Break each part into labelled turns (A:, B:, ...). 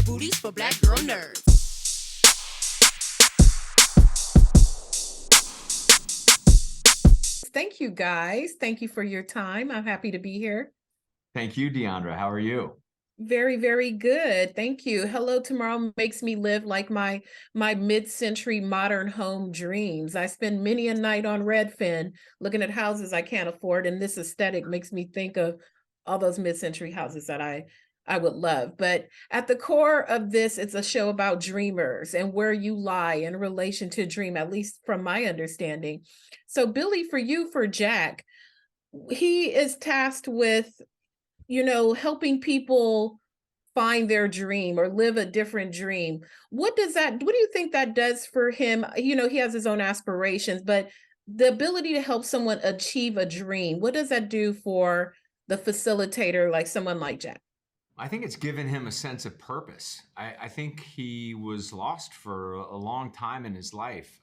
A: booties for black girl nerds.
B: Thank you, guys. Thank you for your time. I'm happy to be here.
C: Thank you, Jeandra. How are you?
B: Very, very good. Thank you. Hello Tomorrow makes me live like my mid-century modern home dreams. I spend many a night on Redfin looking at houses I can't afford, and this aesthetic makes me think of all those mid-century houses that I would love. But at the core of this, it's a show about dreamers and where you lie in relation to dream, at least from my understanding. So Billy, for you, for Jack, he is tasked with helping people find their dream or live a different dream. What do you think that does for him? He has his own aspirations, but the ability to help someone achieve a dream, what does that do for the facilitator, like someone like Jack?
C: I think it's given him a sense of purpose. I think he was lost for a long time in his life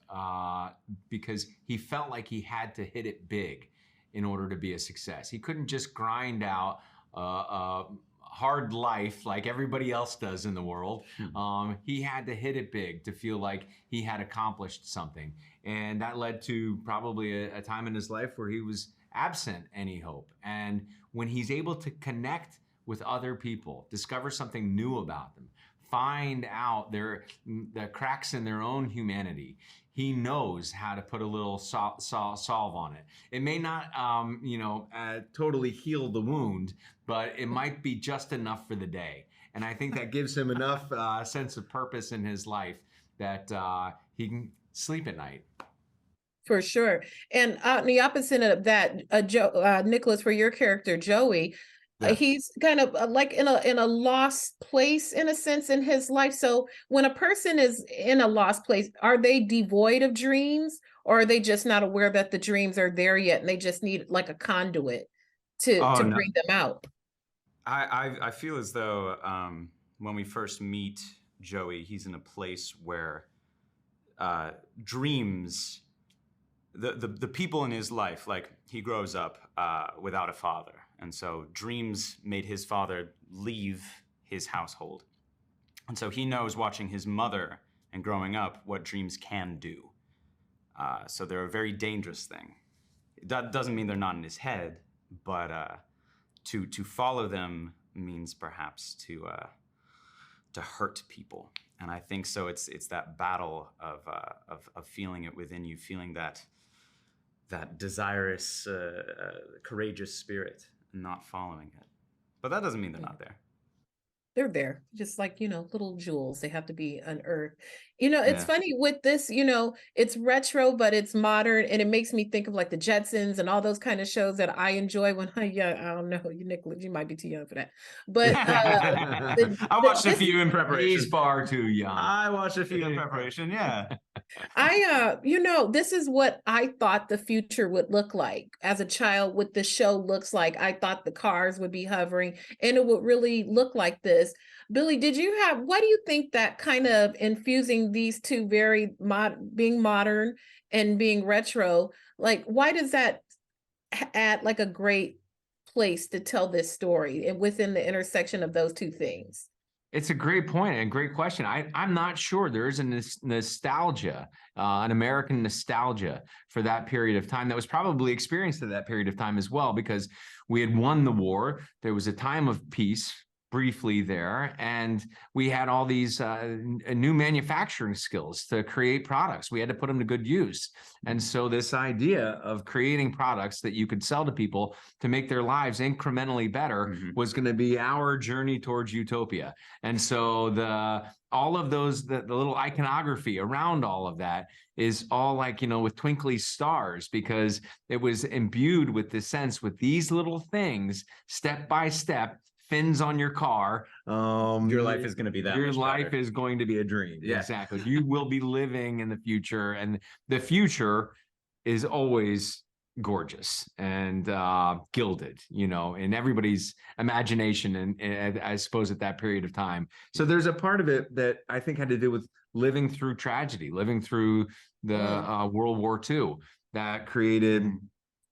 C: because he felt like he had to hit it big in order to be a success. He couldn't just grind out a hard life like everybody else does in the world. He had to hit it big to feel like he had accomplished something. And that led to probably a time in his life where he was absent any hope. And when he's able to connect with other people, discover something new about them, find out the cracks in their own humanity, he knows how to put a little solve on it. It may not, totally heal the wound, but it might be just enough for the day. And I think that gives him enough sense of purpose in his life that he can sleep at night.
B: For sure. And the opposite of that, Nicholas, for your character, Joey, he's kind of like in a lost place in a sense in his life. So when a person is in a lost place, are they devoid of dreams, or are they just not aware that the dreams are there yet and they just need like a conduit to bring them out?
D: I feel as though when we first meet Joey, he's in a place where dreams, the people in his life, like he grows up without a father. And so dreams made his father leave his household. And so he knows, watching his mother and growing up, what dreams can do. So they're a very dangerous thing. That doesn't mean they're not in his head, but to follow them means perhaps to hurt people. And I think so. It's that battle of feeling it within you, feeling that desirous, courageous spirit, not following it. But that doesn't mean they're not there.
B: They're there, just like, little jewels. They have to be unearthed. It's funny with this, it's retro, but it's modern. And it makes me think of like the Jetsons and all those kind of shows that I enjoy when I don't know, Nicholas, you might be too young for that. But
D: I watched a few in preparation.
C: He's far too young.
D: I watched a few in preparation, yeah.
B: This is what I thought the future would look like as a child, what the show looks like. I thought the cars would be hovering and it would really look like this. Billy, why do you think that kind of infusing these two very being modern and being retro, like why does that add like a great place to tell this story and within the intersection of those two things?
C: It's a great point and great question. I'm not sure. There is a nostalgia, an American nostalgia for that period of time that was probably experienced at that period of time as well, because we had won the war. There was a time of peace briefly there, and we had all these new manufacturing skills to create products. We had to put them to good use. And so this idea of creating products that you could sell to people to make their lives incrementally better was going to be our journey towards utopia. And so all of those, the little iconography around all of that is all like, with twinkly stars, because it was imbued with the sense, with these little things, step by step, fins on your car.
D: Your life is going to be that.
C: Your life is going to be a dream. Yeah. Exactly. You will be living in the future, and the future is always gorgeous and gilded, in everybody's imagination, and I suppose at that period of time. So there's a part of it that I think had to do with living through tragedy, living through the World War II, that created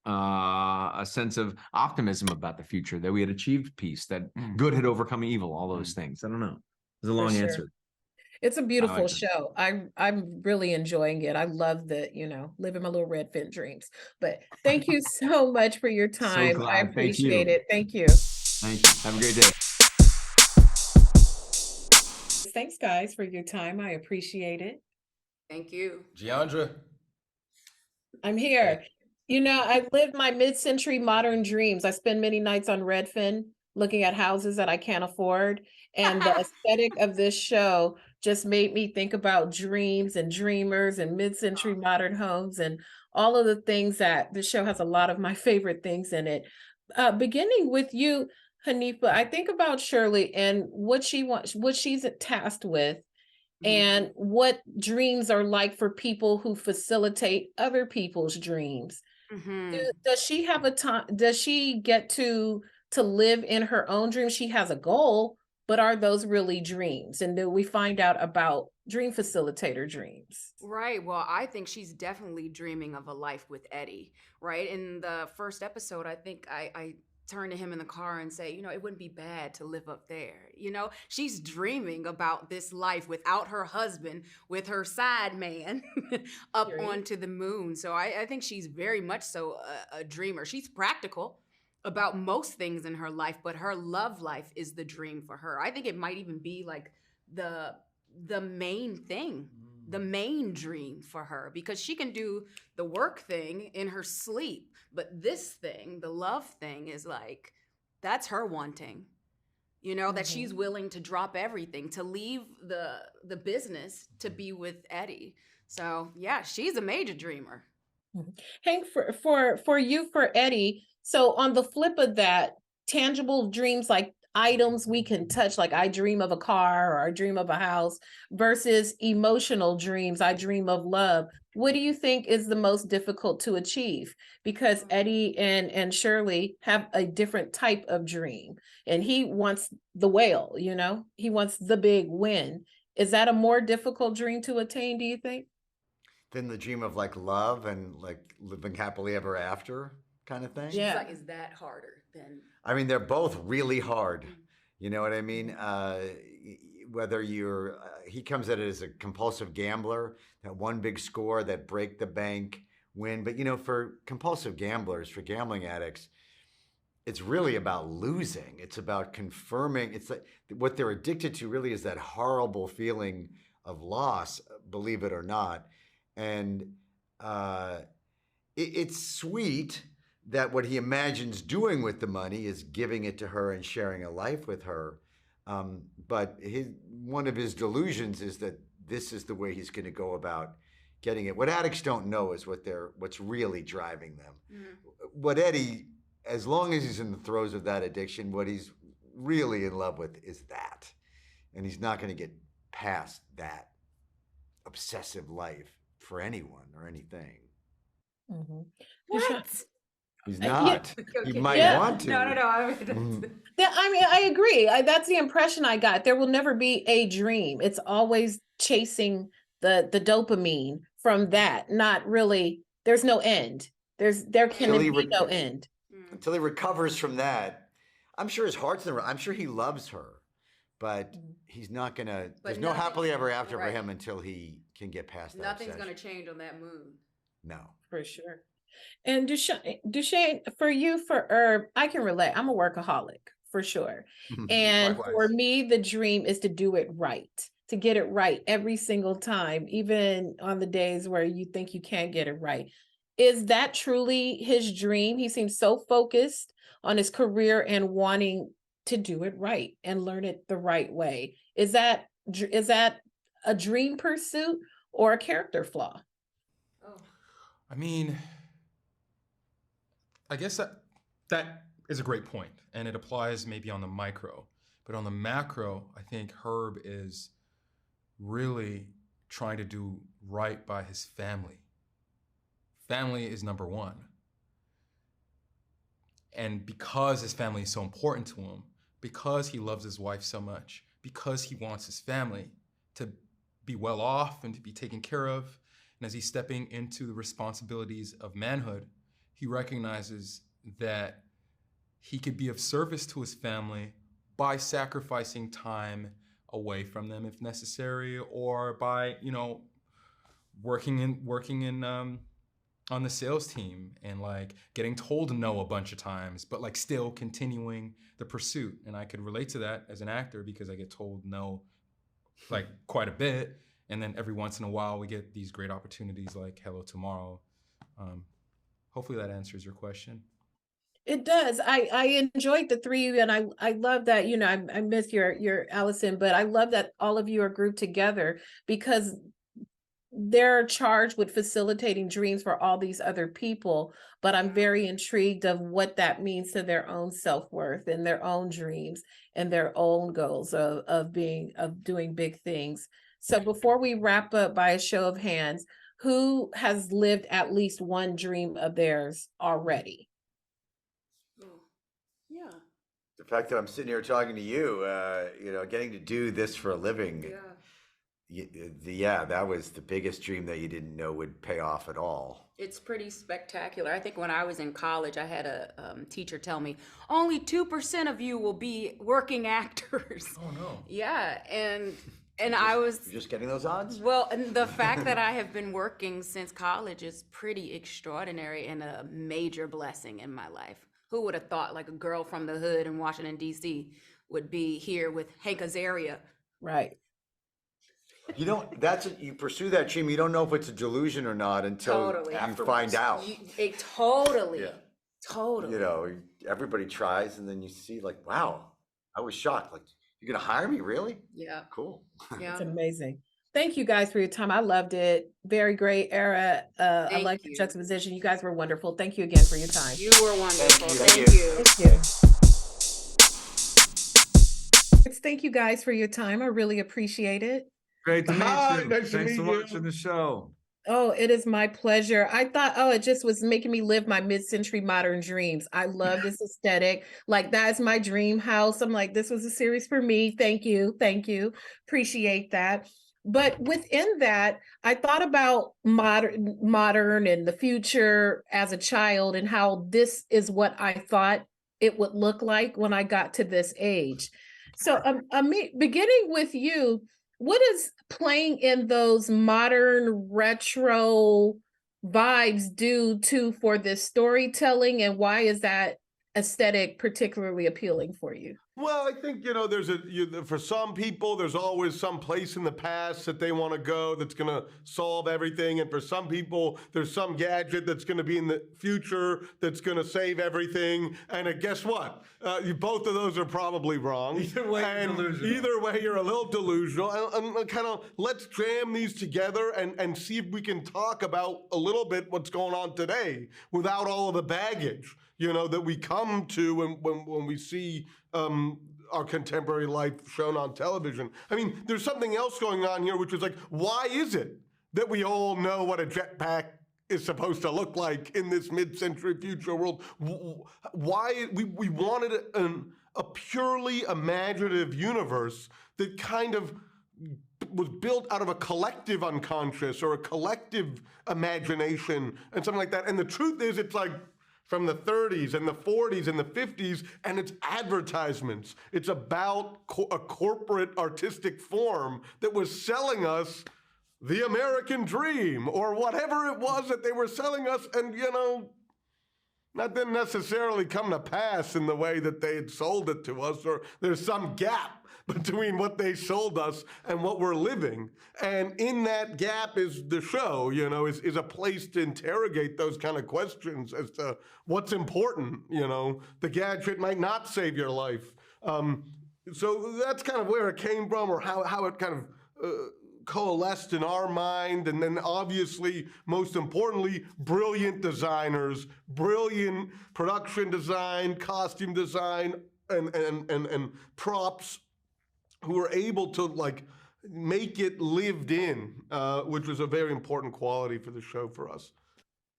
C: a sense of optimism about the future, that we had achieved peace, that good had overcome evil, all those things. I don't know.
A: It's a
B: For
A: long
B: sure.
A: answer.
B: It's a
A: I
B: beautiful
A: like that.
B: show. I'm really enjoying it. I love the, living my little Redfin dreams. But thank you so much for your
C: So
B: time. I
C: glad. Thank you.
B: appreciate it. Thank you.
C: Thank you. Have a great day.
B: Thanks, guys, for your time. I appreciate it.
E: Thank you.
F: Jeandra.
B: I'm here. I live my mid-century modern dreams. I spend many nights on Redfin looking at houses that I can't afford. And the aesthetic of this show just made me think about dreams and dreamers and mid-century modern homes and all of the things that the show has a lot of my favorite things in it. Beginning with you, Haneefah, I think about Shirley and what she wants, what she's tasked with and what dreams are like for people who facilitate other people's dreams. Does she have a time? Does she get to live in her own dreams? She has a goal, but are those really dreams? And do we find out about dream facilitator dreams?
E: Right. Well, I think she's definitely dreaming of a life with Eddie, right? In the first episode, I think I turn to him in the car and say, it wouldn't be bad to live up there. She's dreaming about this life without her husband, with her side man up onto the moon. So I think she's very much so a dreamer. She's practical about most things in her life, but her love life is the dream for her. I think it might even be like the main thing, the main dream for her, because she can do the work thing in her sleep. But this thing, the love thing, is like, that's her wanting, that she's willing to drop everything, to leave the business to be with Eddie. So yeah, she's a major dreamer.
B: Hank, for you, for Eddie, so on the flip of that, tangible dreams like items we can touch, like I dream of a car or I dream of a house, versus emotional dreams, I dream of love. What do you think is the most difficult to achieve? Because Eddie and Shirley have a different type of dream, and he wants the whale, he wants the big win. Is that a more difficult dream to attain, do you think?
G: Than the dream of like love and like living happily ever after kind of thing?
E: She's like, is that harder than...
G: I mean, they're both really hard. You know what I mean? Whether you're, he comes at it as a compulsive gambler, that one big score, that break the bank win. But for compulsive gamblers, for gambling addicts, it's really about losing. It's about confirming. It's like what they're addicted to really is that horrible feeling of loss, believe it or not. And it's sweet that what he imagines doing with the money is giving it to her and sharing a life with her. But one of his delusions is that this is the way he's going to go about getting it. What addicts don't know is what's really driving them. What Eddie, as long as he's in the throes of that addiction, what he's really in love with is that. And he's not going to get past that obsessive life for anyone or anything.
E: What?
G: He's not. He might want to.
E: No.
B: I agree. That's the impression I got. There will never be a dream. It's always chasing the dopamine from that. Not really. There's no end. There can be no end
G: until he recovers from that. I'm sure his heart's in. I'm sure he loves her, but he's not gonna. There's no happily ever after for him until he can get past that.
E: Nothing's gonna change on that moon.
G: No,
B: for sure. And Dewshane, for you, for Herb, I can relate. I'm a workaholic for sure. And for me, the dream is to do it right, to get it right every single time, even on the days where you think you can't get it right. Is that truly his dream? He seems so focused on his career and wanting to do it right and learn it the right way. Is that a dream pursuit or a character flaw?
F: I mean, I guess that is a great point, and it applies maybe on the micro, but on the macro, I think Herb is really trying to do right by his family. Family is number one. And because his family is so important to him, because he loves his wife so much, because he wants his family to be well off and to be taken care of, and as he's stepping into the responsibilities of manhood, he recognizes that he could be of service to his family by sacrificing time away from them if necessary, or by, working in on the sales team and like getting told no a bunch of times, but like still continuing the pursuit. And I could relate to that as an actor because I get told no like quite a bit. And then every once in a while we get these great opportunities like Hello Tomorrow. Hopefully that answers your question.
B: It does. I enjoyed the three of you, and I love that, I miss your Allison, but I love that all of you are grouped together because they're charged with facilitating dreams for all these other people. But I'm very intrigued of what that means to their own self-worth and their own dreams and their own goals of doing big things. So before we wrap up, by a show of hands, who has lived at least one dream of theirs already?
E: Yeah.
G: The fact that I'm sitting here talking to you, getting to do this for a living. Yeah, that was the biggest dream that you didn't know would pay off at all.
E: It's pretty spectacular. I think when I was in college, I had a teacher tell me, only 2% of you will be working actors.
F: Oh no.
E: Yeah, and I was
G: You're just getting those odds?
E: Well, and the fact that I have been working since college is pretty extraordinary and a major blessing in my life. Who would have thought like a girl from the hood in Washington, D.C. would be here with Hank Azaria?
B: Right.
G: You pursue that dream. You don't know if it's a delusion or not until
E: Totally.
G: you find out.
E: Totally.
G: Yeah.
E: Totally.
G: Everybody tries, and then you see, like, wow, I was shocked. Like, you're gonna hire me, really?
E: Yeah.
G: Cool.
E: Yeah.
B: It's amazing. Thank you guys for your time. I loved it. Very great era. I
E: Thank
B: like the
E: you.
B: juxtaposition. You guys were wonderful. Thank you again for your time.
E: You were wonderful.
G: Thank
E: Thank
G: you.
E: you.
B: Thank you. Thank you guys for your time. I really appreciate it.
C: Great to meet
A: Hi,
C: you.
A: nice to
C: Thanks for
A: meet you.
C: watching the show.
B: Oh, it is my pleasure. I thought, it just was making me live my mid-century modern dreams. I love this aesthetic. Like, that's my dream house. I'm like, this was a series for me. Thank you. Thank you. Appreciate that. But within that, I thought about modern and the future as a child and how this is what I thought it would look like when I got to this age. So, Amit, beginning with you, what is playing in those modern retro vibes for this storytelling, and why is that aesthetic particularly appealing for you?
A: Well, I think, for some people, there's always some place in the past that they want to go that's going to solve everything. And for some people, there's some gadget that's going to be in the future that's going to save everything. And guess what? Both of those are probably wrong.
C: Either way, you're delusional.
A: Either way, you're a little delusional. And kind of let's jam these together and see if we can talk about a little bit what's going on today without all of the baggage, that we come to when we see our contemporary life shown on television. I mean, there's something else going on here, which is like, why is it that we all know what a jetpack is supposed to look like in this mid-century future world? Why we wanted a purely imaginative universe that kind of was built out of a collective unconscious or a collective imagination and something like that. And the truth is, it's like from the 30s and the 40s and the 50s, and it's advertisements. It's about a corporate artistic form that was selling us the American dream or whatever it was that they were selling us, and that didn't necessarily come to pass in the way that they had sold it to us, or there's some gap between what they sold us and what we're living. And in that gap is the show, is a place to interrogate those kind of questions as to what's important. The gadget might not save your life. So that's kind of where it came from, or how it kind of coalesced in our mind. And then obviously, most importantly, brilliant designers, brilliant production design, costume design, and props, who were able to make it lived in, which was a very important quality for the show for us.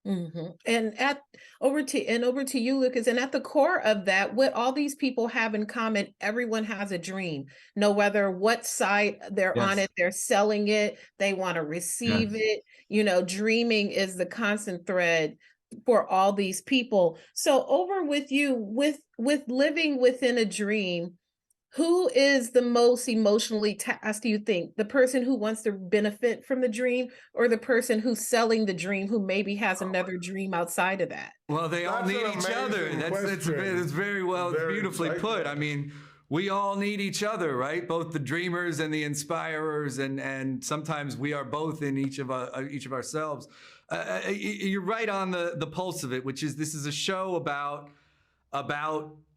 B: Mm-hmm. And over to you, Lucas. And at the core of that, what all these people have in common, everyone has a dream. No matter what side they're on it, they're selling it, they want to receive it. Dreaming is the constant thread for all these people. So over with you, with living within a dream, Who is the most emotionally tasked, do you think? The person who wants to benefit from the dream, or the person who's selling the dream who maybe has another dream outside of that?
H: Well, they all
A: That's
H: need
A: an
H: each other.
A: amazing
H: That's
A: question.
H: very well,
A: Very
H: beautifully put.
A: insightful.
H: I mean, we all need each other, right? Both the dreamers and the inspirers, and sometimes we are both in each of ourselves. You're right on the pulse of it, which is this is a show about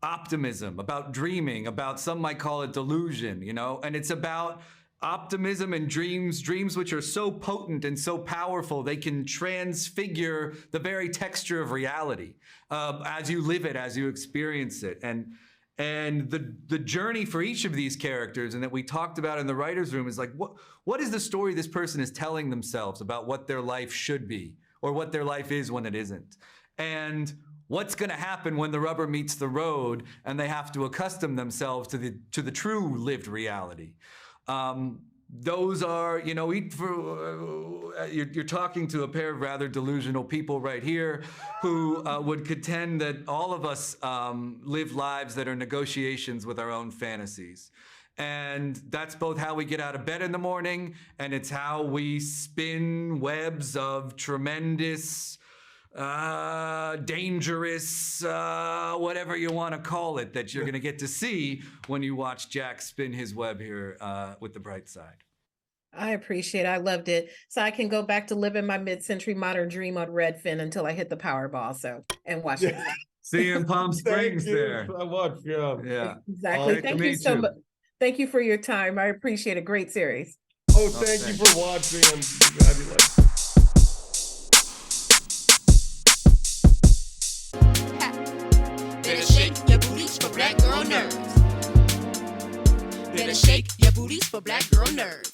H: optimism, about dreaming, about some might call it delusion, you know, and it's about optimism and dreams which are so potent and so powerful they can transfigure the very texture of reality as you live it, as you experience it. And the journey for each of these characters, and that we talked about in the writer's room, is like, what is the story this person is telling themselves about what their life should be, or what their life is when it isn't? And what's going to happen when the rubber meets the road and they have to accustom themselves to the true lived reality? Those are, you know, you're talking to a pair of rather delusional people right here who would contend that all of us live lives that are negotiations with our own fantasies. And that's both how we get out of bed in the morning, and it's how we spin webs of tremendous, dangerous, whatever you want to call it, that you're going to get to see when you watch Jack spin his web here with the bright side.
B: I appreciate it. I loved it. So I can go back to living my mid-century modern dream on Redfin until I hit the Powerball, and watch it.
H: See you in Palm Springs there.
A: Thank you so much. Yeah.
H: Yeah.
B: Exactly.
H: Great to
B: Thank you
H: meet
B: so
H: you.
B: much. Thank you for your time. I appreciate a great series.
A: Oh, thank you for watching. I'm fabulous.
I: Better shake your booties for black girl nerds. Better shake your booties for black girl nerds.